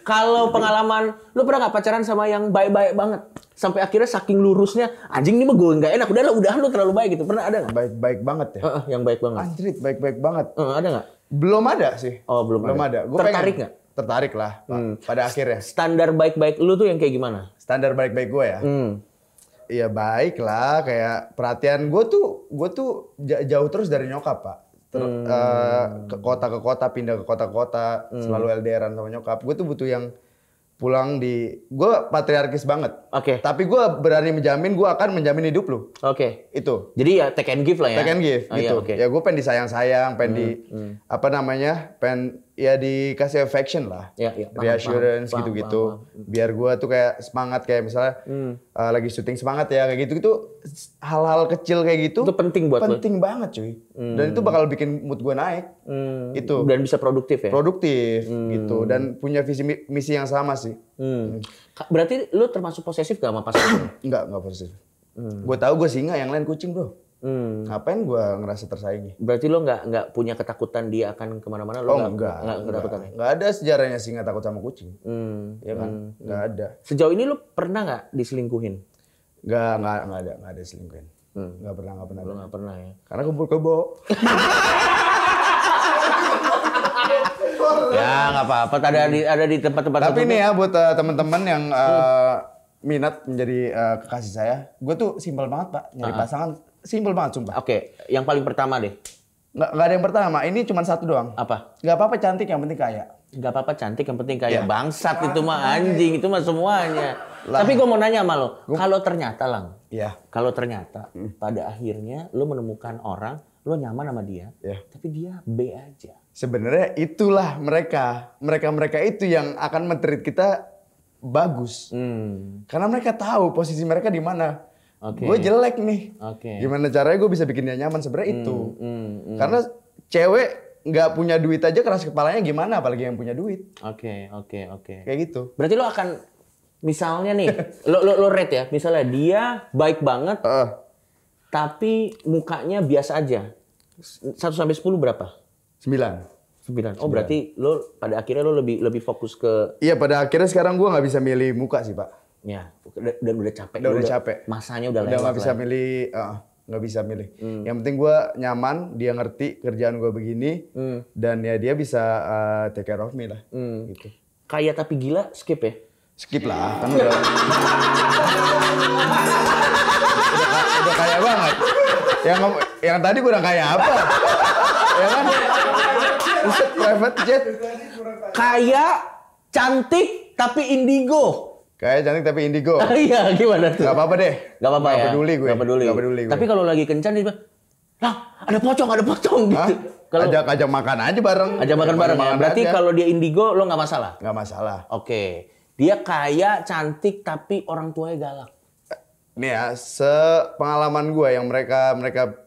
Kalau pengalaman, lu pernah nggak pacaran sama yang baik-baik banget? Sampai akhirnya saking lurusnya, anjing ini mah gue nggak enak. Udah lu terlalu baik gitu. Pernah ada nggak?
Baik-baik banget ya?
Yang baik banget.
Anjrit, baik-baik banget.
Ada nggak?
Belum ada sih.
Oh, belum ada.
Gua
tertarik nggak?
Tertarik lah, Pak. Pada akhirnya.
Standar baik-baik lu tuh yang kayak gimana?
Standar baik-baik gue ya? Iya baik lah, kayak perhatian gue tuh jauh terus dari nyokap, Pak. Ke kota, pindah ke kota, selalu LDRan sama nyokap. Gue tuh butuh yang pulang gue patriarkis banget.
Oke.
Tapi gue berani menjamin gue akan menjamin hidup lu.
Oke.
Itu.
Jadi ya take and give lah ya.
Take and give gitu.
Iya, okay.
Ya gue pengen disayang-sayang, pengen pengen ya dikasih affection lah.
Iya.
Reassurance gitu-gitu. Biar gue tuh kayak semangat, kayak misalnya lagi syuting semangat ya kayak gitu. Hal-hal kecil kayak gitu.
Itu penting buat lo.
Penting banget cuy. Dan itu bakal bikin mood gue naik. Itu.
Dan bisa produktif ya?
Produktif gitu. Dan punya visi misi yang sama sih.
Berarti lu termasuk posesif gak sama pasangan?
Enggak posesif. Gue tahu gue singa, yang lain kucing bro. Ngapain gue ngerasa tersaingi?
Berarti lo nggak punya ketakutan dia akan kemana-mana? Lo nggak ketakutan ya?
Nggak ada sejarahnya singa takut sama kucing. Ya kan? Nggak ada.
Sejauh ini lo pernah nggak diselingkuhin?
Nggak ada selingkuhin. Nggak pernah.
Lo nggak pernah ya?
Karena kumpul kebo.
Ya nggak apa-apa. Ada di tempat-tempat.
Tapi nih ya buat teman-teman yang minat menjadi kekasih saya, gue tuh simpel banget Pak nyari pasangan. Simpel banget sumpah.
Oke, yang paling pertama deh.
Nggak ada yang pertama, ini cuma satu doang.
Apa?
Nggak apa-apa cantik, yang penting kaya.
Nggak apa-apa cantik, yang penting kaya. Bangsat itu mah anjing, itu mah semuanya. Tapi gue mau nanya sama lo, kalau ternyata Lang, kalau ternyata pada akhirnya lo menemukan orang, lo nyaman sama dia, tapi dia B aja.
Sebenarnya itulah mereka itu yang akan men-treat kita bagus. Karena mereka tahu posisi mereka di mana. Gue jelek nih. Gimana caranya gue bisa bikin dia nyaman? Sebenarnya itu. Karena cewek nggak punya duit aja keras kepalanya gimana, apalagi yang punya duit.
Oke.
Kayak gitu.
Berarti lo akan misalnya nih, lo rate ya. Misalnya dia baik banget, tapi mukanya biasa aja. 1 sampai 10 berapa?
9.
9. Oh berarti lo pada akhirnya lo lebih fokus ke...
Iya pada akhirnya sekarang gue nggak bisa milih muka sih Pak.
Ya, dan udah capek.
Udah capek.
Masanya udah
lewat. Udah nggak bisa
lah.
milih, nggak bisa milih. Yang penting gue nyaman, dia ngerti kerjaan gue begini, dan ya dia bisa take care of me lah. Gitu.
Kaya tapi gila skip ya?
Skip lah, kan udah kaya banget. Yang tadi kurang kaya apa? Ya kan? Buset, private jet.
Kaya, cantik, tapi indigo.
Kaya, cantik, tapi indigo.
Iya, gimana tuh?
Gak apa-apa deh.
Gak apa-apa ya?
Gak peduli gue.
Gak peduli gue. Tapi kalau lagi kencan, dia bilang, lah ada pocong gitu. Kalau
ajak makan aja bareng.
Ajak makan bareng ya? Berarti kalau dia indigo, lo gak masalah?
Gak masalah.
Oke. Dia kaya, cantik, tapi orang tuanya galak.
Nih ya, sepengalaman gue yang mereka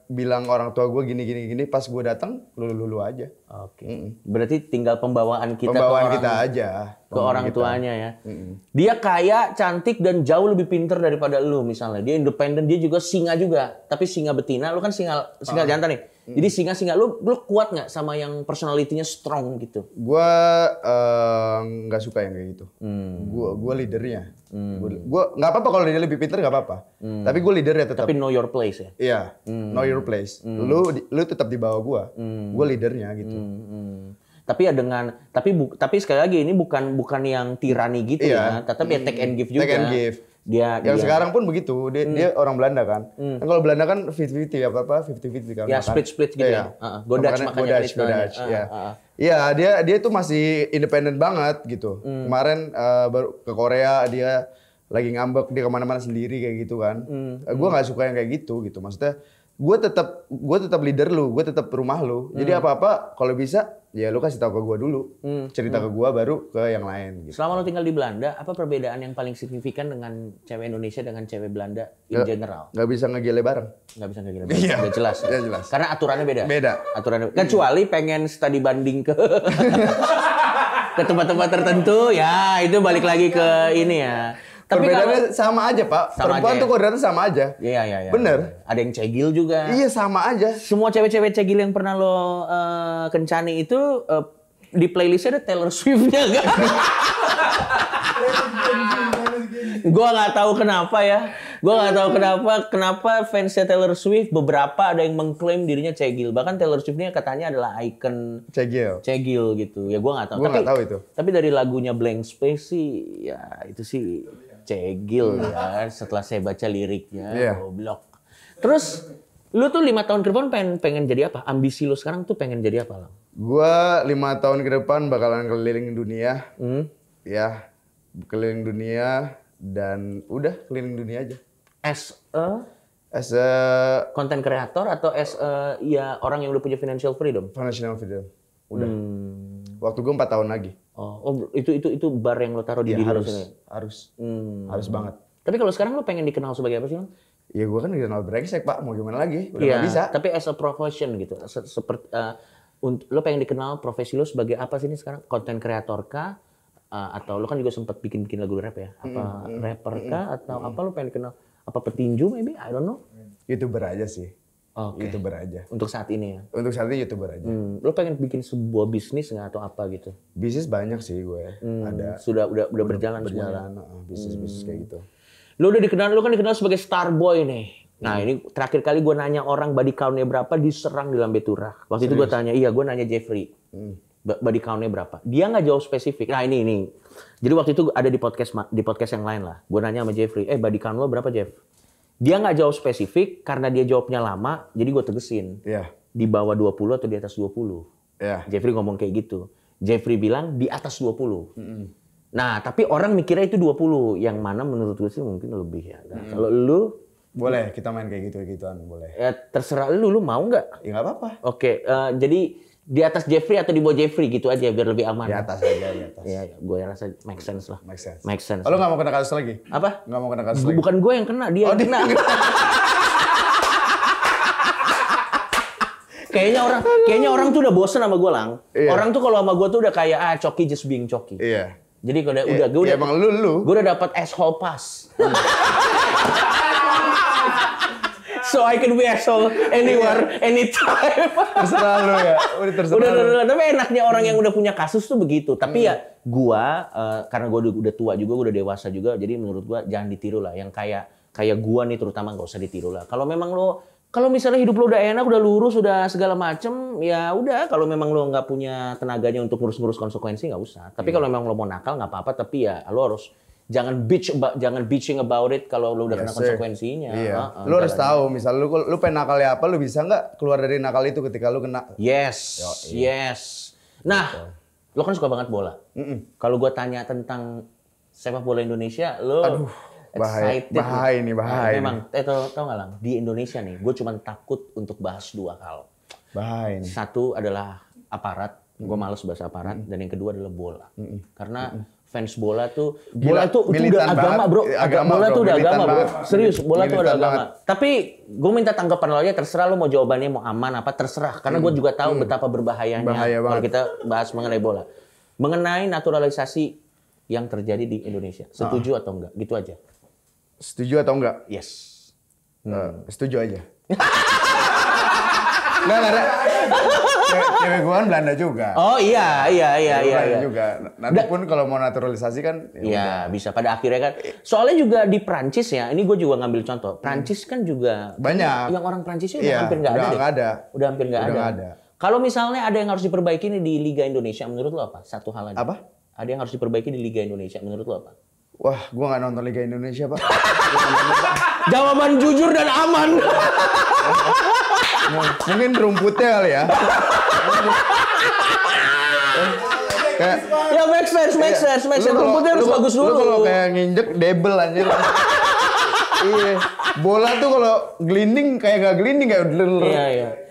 bilang orang tua gue gini, pas gue datang lulu aja.
Oke. Berarti tinggal pembawaan kita
aja
ke orang tuanya ya. Dia kaya, cantik dan jauh lebih pinter daripada lu misalnya. Dia independen, dia juga singa juga. Tapi singa betina, lu kan singa jantan nih. Jadi singa lu kuat nggak sama yang personalitinya strong gitu?
Gue nggak suka yang kayak gitu. Gue leadernya. Gue nggak apa-apa kalau dia lebih pinter nggak apa-apa. Tapi gue leadernya tetap.
Tapi know your place ya.
Iya, know your place. Lu tetap di bawah gue. Gue leadernya gitu.
Tapi ya tapi sekali lagi ini bukan yang tirani gitu ya. Tapi ya take and give juga.
Take and give.
Dia
sekarang pun begitu. Dia orang Belanda kan. Kan kalau Belanda kan 50-50 apa 50-50 kan.
Ya split gitu ya. Godach makanya
Godach. Iya, dia tuh masih independen banget gitu. Kemarin baru ke Korea dia lagi ngambek, dia kemana-mana sendiri kayak gitu kan. Gue nggak suka yang kayak gitu. Maksudnya gue tetap leader lu, gue tetap rumah lu. Jadi apa-apa kalau bisa ya lu kasih tahu ke gue dulu. Cerita ke gue baru ke yang lain gitu.
Selama lu tinggal di Belanda, apa perbedaan yang paling signifikan dengan cewek Indonesia dengan cewek Belanda in general?
Nggak bisa ngegele bareng.
Nggak bisa ngegele bareng. Iya. Udah jelas.
Udah jelas.
Karena aturannya beda.
Aturannya
kecuali pengen studi banding ke ke tempat-tempat tertentu, ya itu balik lagi ke ini ya. Tapi
perbedaannya sama aja Pak. Perempuan tuh kodratnya sama aja.
Iya.
Bener.
Ada yang cegil juga.
Iya sama aja.
Semua cewek-cewek cegil yang pernah lo kencani itu di playlistnya ada Taylor Swift-nya kan? Gua nggak tahu kenapa ya. Kenapa fansnya Taylor Swift beberapa ada yang mengklaim dirinya cegil. Bahkan Taylor Swift-nya katanya adalah ikon cegil gitu. Ya gua nggak tahu.
Gua nggak tahu itu.
Tapi dari lagunya Blank Space sih, ya itu sih cegil ya. Setelah saya baca liriknya, goblok. Terus lu tuh 5 tahun ke depan pengen jadi apa? Ambisi lu sekarang tuh pengen jadi apa, Lang?
Gua 5 tahun ke depan bakalan keliling dunia. Ya, keliling dunia dan udah keliling dunia aja.
As
a
content creator atau as a ya orang yang udah punya financial freedom?
Financial freedom. Udah. Waktu gue 4 tahun lagi.
Oh, itu bar yang lo taruh di diri lo sini.
Harus banget.
Tapi kalau sekarang lo pengen dikenal sebagai apa sih, Lang?
Ya gue kan dikenal brengsek, Pak. Mau gimana lagi? Udah
nggak
bisa.
Tapi as a profession gitu. Seperti lo pengen dikenal profesi lo sebagai apa sih ini sekarang? Content creator kah? Atau lo kan juga sempat bikin lagu rap ya? Apa rapper kah? Atau apa lo pengen dikenal? Apa petinju maybe? I don't know.
YouTuber aja sih.
Okay.
YouTuber aja.
Untuk saat ini ya?
Untuk saat ini YouTuber aja.
Lo pengen bikin sebuah bisnis nggak atau apa gitu?
Bisnis banyak sih gue. Ada.
Udah berjalan semua.
Bisnis kayak gitu.
Lo kan dikenal sebagai star boy nih. Nah ini terakhir kali gue nanya orang body count-nya berapa diserang di Lambe Turah. Waktu itu gue tanya, gue nanya Jeffrey. Body count-nya berapa? Dia nggak jawab spesifik. Nah ini. Jadi waktu itu ada di podcast yang lain lah. Gue nanya sama Jeffrey, body count lo berapa Jeff? Dia nggak jawab spesifik karena dia jawabnya lama, jadi gue tegesin. Di bawah 20 atau di atas 20. Jeffrey ngomong kayak gitu. Jeffrey bilang di atas 20. Nah, tapi orang mikirnya itu 20. Yang mana menurut gue sih mungkin lebih ya. Nah, kalau lu...
Boleh, kita main kayak gitu-gituan, boleh.
Ya terserah lu mau nggak?
Ya nggak apa-apa.
Oke, jadi di atas Jeffrey atau di bawah Jeffrey gitu aja biar lebih aman.
Di atas aja, di atas.
Ya, gue rasa make sense lah. Make sense.
Lo nggak mau kena kasus lagi?
Apa?
Nggak mau kena kasus lagi?
Bukan gue yang kena, dia yang kena. Kayaknya orang tuh udah bosen sama gue, Lang. Orang tuh kalau sama gue tuh udah kayak Coki just being Coki.
Iya.
Jadi gue udah
emang lu.
Gue udah dapat asshole pass. So I can be asshole anywhere, anytime.
Terserah lu ya.
Udah. Tapi enaknya orang yang udah punya kasus tuh begitu. Tapi ya gua karena gua udah tua juga, gua udah dewasa juga. Jadi menurut gua jangan ditiru lah. Yang kayak gua nih terutama nggak usah ditiru lah. Kalau misalnya hidup lo udah enak, udah lurus, udah segala macem, ya udah. Kalau memang lo nggak punya tenaganya untuk ngurus-ngurus konsekuensi nggak usah. Tapi kalau memang lo mau nakal nggak apa-apa. Tapi ya lo harus jangan bitching about it kalau lo udah kena konsekuensinya.
Iya. Lo harus tahu, misal lo pengen nakal ya apa, lo bisa nggak keluar dari nakal itu ketika lo kena.
Yes. Nah, lo kan suka banget bola. Kalau gue tanya tentang sepak bola Indonesia, lo
bahaya nih.
Memang, tau nggak Lang? Di Indonesia nih, gue cuma takut untuk bahas 2 hal.
Bahaya nih.
Satu adalah aparat, gue males bahas aparat, dan yang kedua adalah bola. Karena fans bola tuh udah agama bro. Bola tuh udah agama bro. Serius, bola tuh udah agama. Tapi gue minta tanggapan lo aja, terserah lo mau jawabannya mau aman apa terserah. Karena gue juga tahu betapa berbahayanya kalau kita bahas mengenai bola. Mengenai naturalisasi yang terjadi di Indonesia. Setuju atau enggak? Gitu aja.
Setuju atau enggak?
Yes.
Setuju aja. Nggak ada. Cewek gue kan Belanda juga.
Oh iya.
Belanda juga. Nanti pun kalau mau naturalisasi kan.
Iya bisa pada akhirnya kan. Soalnya juga di Prancis ya. Ini gue juga ngambil contoh. Prancis kan juga
banyak.
Yang orang Prancisnya udah hampir nggak ada. Udah hampir nggak ada. Kalau misalnya ada yang harus diperbaiki nih di Liga Indonesia, menurut lo apa? Satu hal aja.
Apa?
Ada yang harus diperbaiki di Liga Indonesia, menurut lo apa?
Wah, gue nggak nonton Liga Indonesia, Pak.
Jawaban jujur dan aman.
Mungkin rumputnya kali ya.
Ya make sense. Rumputnya harus bagus dulu.
Lu kalau kayak nginjek debel anjir. Iya. Bola tuh kalau glinding kayak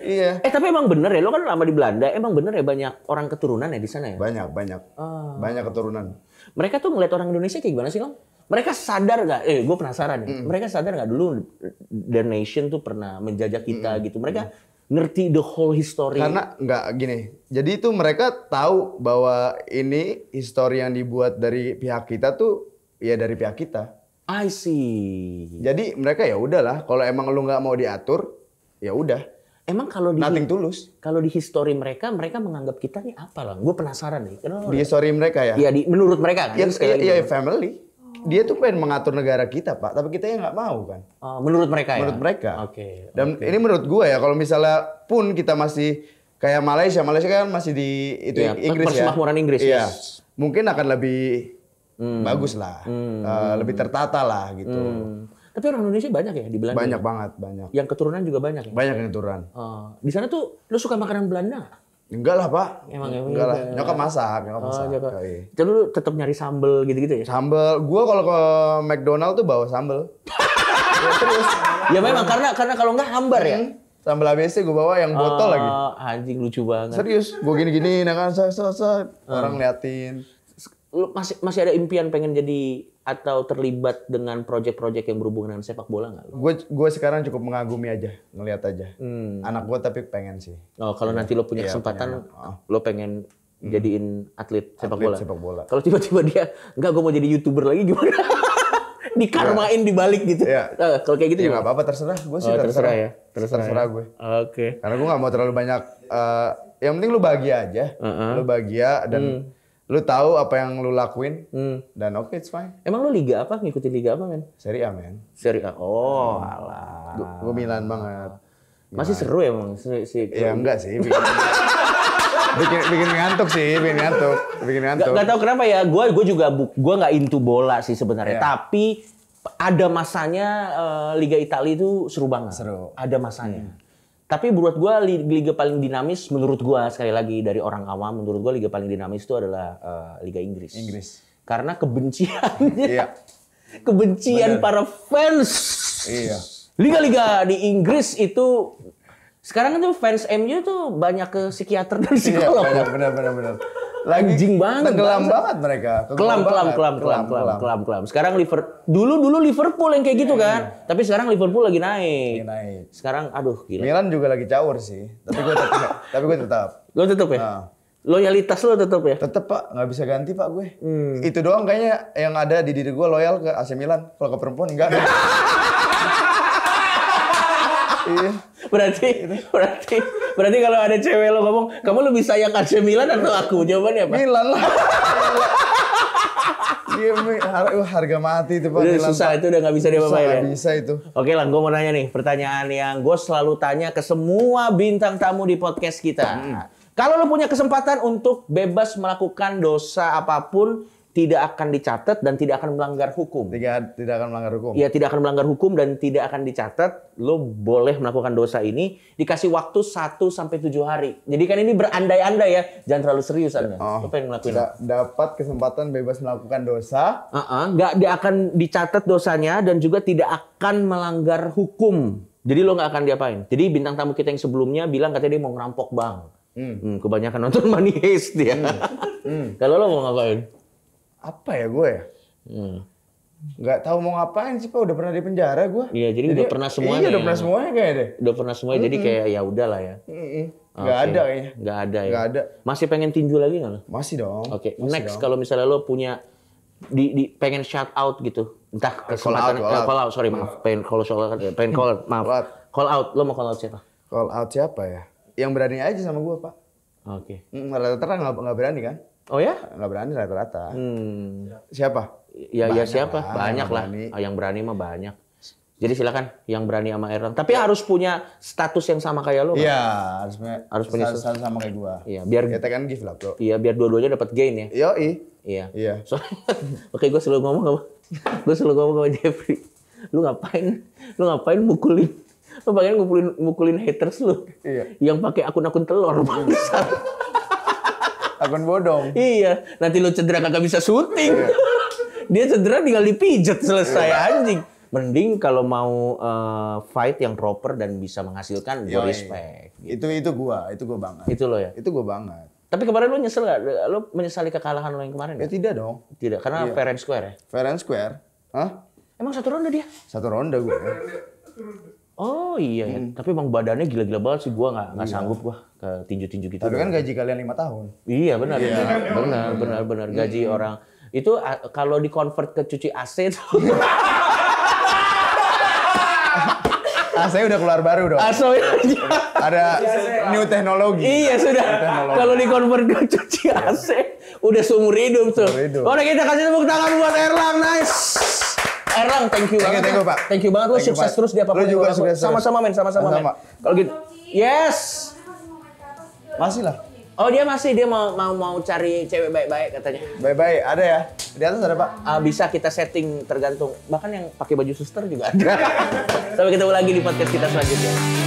Iya.
Tapi emang bener ya, lo kan lama di Belanda, emang bener ya banyak orang keturunan ya di sana ya?
Banyak. Banyak keturunan.
Mereka tuh ngeliat orang Indonesia kayak gimana sih, Lang? Mereka sadar gak? Gue penasaran nih. Mereka sadar gak dulu The Nation tuh pernah menjajah kita gitu? Mereka ngerti the whole history.
Karena nggak gini. Jadi itu mereka tahu bahwa ini history yang dibuat dari pihak kita tuh ya dari pihak kita.
I see.
Jadi mereka ya udahlah. Kalau emang lu nggak mau diatur, ya udah.
Emang kalau di
nothing tulus.
Kalau di history mereka menganggap kita nih apa lah? Gue penasaran nih.
Di history mereka ya?
Iya, menurut mereka kan?
Iya, family. Dia tuh pengen mengatur negara kita, Pak. Tapi kita yang nggak mau kan?
Menurut mereka ya?
Menurut mereka.
Oke.
Dan ini menurut gue ya, kalau misalnya pun kita masih kayak Malaysia kan masih di Inggris ya?
Persemakmuran Inggris.
Iya. Mungkin akan lebih bagus lah. Lebih tertata lah gitu.
Tapi orang Indonesia banyak ya di Belanda?
Banyak banget.
Yang keturunan juga banyak ya?
Banyak yang keturunan.
Di sana tuh lu suka makanan Belanda nggak?
Enggak lah, Pak.
Enggak
lah. Nyokap masak.
Jadi lu tetap nyari sambel gitu-gitu ya?
Sambel. Gua kalau ke McDonald tuh bawa sambel.
Ya, terus. Ya memang karena kalau nggak hambar ya.
Sambel ABC gue bawa yang botol lagi.
Anjing lucu banget.
Serius, gue gini-gini, orang liatin.
Lu masih ada impian pengen jadi atau terlibat dengan proyek-proyek yang berhubungan dengan sepak bola nggak?
Gue sekarang cukup mengagumi aja, ngeliat aja. Anak gue tapi pengen sih.
Oh, kalau nanti lo punya kesempatan, lo pengen jadiin atlet sepak bola. Kalau tiba-tiba dia nggak, gue mau jadi YouTuber lagi gimana? Dikarmain dibalik gitu. Kalau kayak gitu
ya nggak apa-apa, terserah. Gue sih terserah ya. Terserah gue.
Oke.
Karena gue nggak mau terlalu banyak. Yang penting lu bahagia aja. Lu bahagia dan lu tahu apa yang lu lakuin dan oke, it's fine.
Emang lu liga apa? Ngikutin liga apa, men?
Serie A, men.
Serie A. Oh, alah.
Gue Milan banget.
Masih seru emang si.
Ya enggak sih. Bikin ngantuk sih, bikin ngantuk.
Gak tau kenapa ya. Gue juga nggak into bola sih sebenarnya. Tapi ada masanya Liga Italia itu seru banget.
Seru.
Ada masanya. Tapi menurut gue liga paling dinamis menurut gue sekali lagi dari orang awam, menurut gue liga paling dinamis itu adalah Liga Inggris. Karena kebenciannya, kebencian para fans.
Iya.
Liga-liga di Inggris itu sekarang tuh fans MU tuh banyak ke psikiater dan psikolog.
Iya, benar.
Anjing banget.
Tenggelam banget mereka.
Kelam. Sekarang dulu Liverpool yang kayak gitu kan. Tapi sekarang Liverpool lagi naik. Sekarang aduh gila.
Milan juga lagi caur sih. Tapi gue tetap.
Lo tetap ya? Loyalitas lo tetap ya?
Tetap, Pak, nggak bisa ganti, Pak, gue. Itu doang kayaknya yang ada di diri gue, loyal ke AC Milan. Kalau ke perempuan enggak.
berarti kalau ada cewek lo ngomong, kamu lebih sayang AC Milan atau aku? Jawabannya apa?
Milan lah. Harga mati itu Pak.
Udah susah itu udah nggak bisa diapa-apain ya.
Nggak bisa itu.
Oke lah, gue mau nanya nih pertanyaan yang gue selalu tanya ke semua bintang tamu di podcast kita. Kalau lo punya kesempatan untuk bebas melakukan dosa apapun, tidak akan dicatat dan tidak akan melanggar hukum.
Tidak akan melanggar hukum.
Iya, tidak akan melanggar hukum dan tidak akan dicatat. Lo boleh melakukan dosa ini, dikasih waktu 1 sampai 7 hari. Jadi kan ini berandai-andai ya, jangan terlalu serius Anda. Lo pengen ngelakuin
dapat kesempatan bebas melakukan dosa.
Nggak dia akan dicatat dosanya dan juga tidak akan melanggar hukum. Jadi lo nggak akan diapain. Jadi bintang tamu kita yang sebelumnya bilang katanya dia mau ngerampok bank. Kebanyakan nonton Money Heist dia. Kalau lo mau ngapain?
Apa ya gue ya? Nggak tahu mau ngapain sih Pak, udah pernah di penjara gue.
Iya, jadi udah pernah semuanya.
Iya, udah pernah semuanya kayak deh.
Udah pernah semuanya, jadi kayak ya udahlah ya.
Nggak ada kayaknya.
Nggak ada ya.
Nggak ada.
Masih pengen tinju lagi nggak lo?
Masih dong.
Oke, next kalau misalnya lo punya pengen shout out gitu. Entah kesempatan call out, sorry maaf. Pengen call out, lo mau call out siapa?
Call out siapa ya? Yang berani aja sama gue Pak.
Oke.
Rata-rata nggak berani kan?
Oh ya?
Nggak berani rata-rata. Siapa?
Ya siapa? Banyak lah. Yang berani mah banyak. Jadi silakan yang berani sama Erlang. Tapi harus punya status yang sama kayak lo.
Iya, harus punya status sama kayak gua.
Iya, biar
kita kan gift lah, Bro.
Iya, biar dua-duanya dapat gain ya.
Iya.
Oke, gue selalu ngomong sama Jeffrey. Lu ngapain mukulin? Lu pengen mukulin haters lu.
Iya.
Yang pakai akun-akun telur bangsat.
Akun bodong.
Iya, nanti lu cedera kagak bisa syuting. Dia cedera tinggal dipijet selesai anjing. Mending kalau mau fight yang proper dan bisa menghasilkan, gue respect.
Gitu. Itu gua banget.
Itu lo ya?
Itu gua banget.
Tapi kemarin lu nyesel gak? Lu menyesali kekalahan lo yang kemarin?
Ya tidak dong.
Tidak, karena fair and square ya?
Fair and square. Hah?
Emang 1 ronde dia?
1 ronde gua.
Oh iya ya, tapi emang badannya gila-gila banget sih, gua nggak sanggup gua ke tinju-tinju gitu.
Tapi kan gaji kalian 5 tahun.
Iya benar, benar gaji orang itu kalau di convert ke cuci AC tuh.
AC udah keluar baru dong.
AC
ada new teknologi.
Iya sudah. Kalau di convert ke cuci AC udah seumur hidup tuh. Oke kita kasih tepuk tangan buat Erlang, nice. Erlang, thank you banget. Thank you banget, lu sukses terus di apapun.
Lu juga sukses.
Sama-sama men. Kalau gitu, yes.
Masih lah.
Oh dia mau cari cewek baik-baik katanya.
Baik-baik, ada ya? Di atas ada Pak?
Bisa kita setting tergantung. Bahkan yang pakai baju suster juga ada. Sampai ketemu lagi di podcast kita selanjutnya.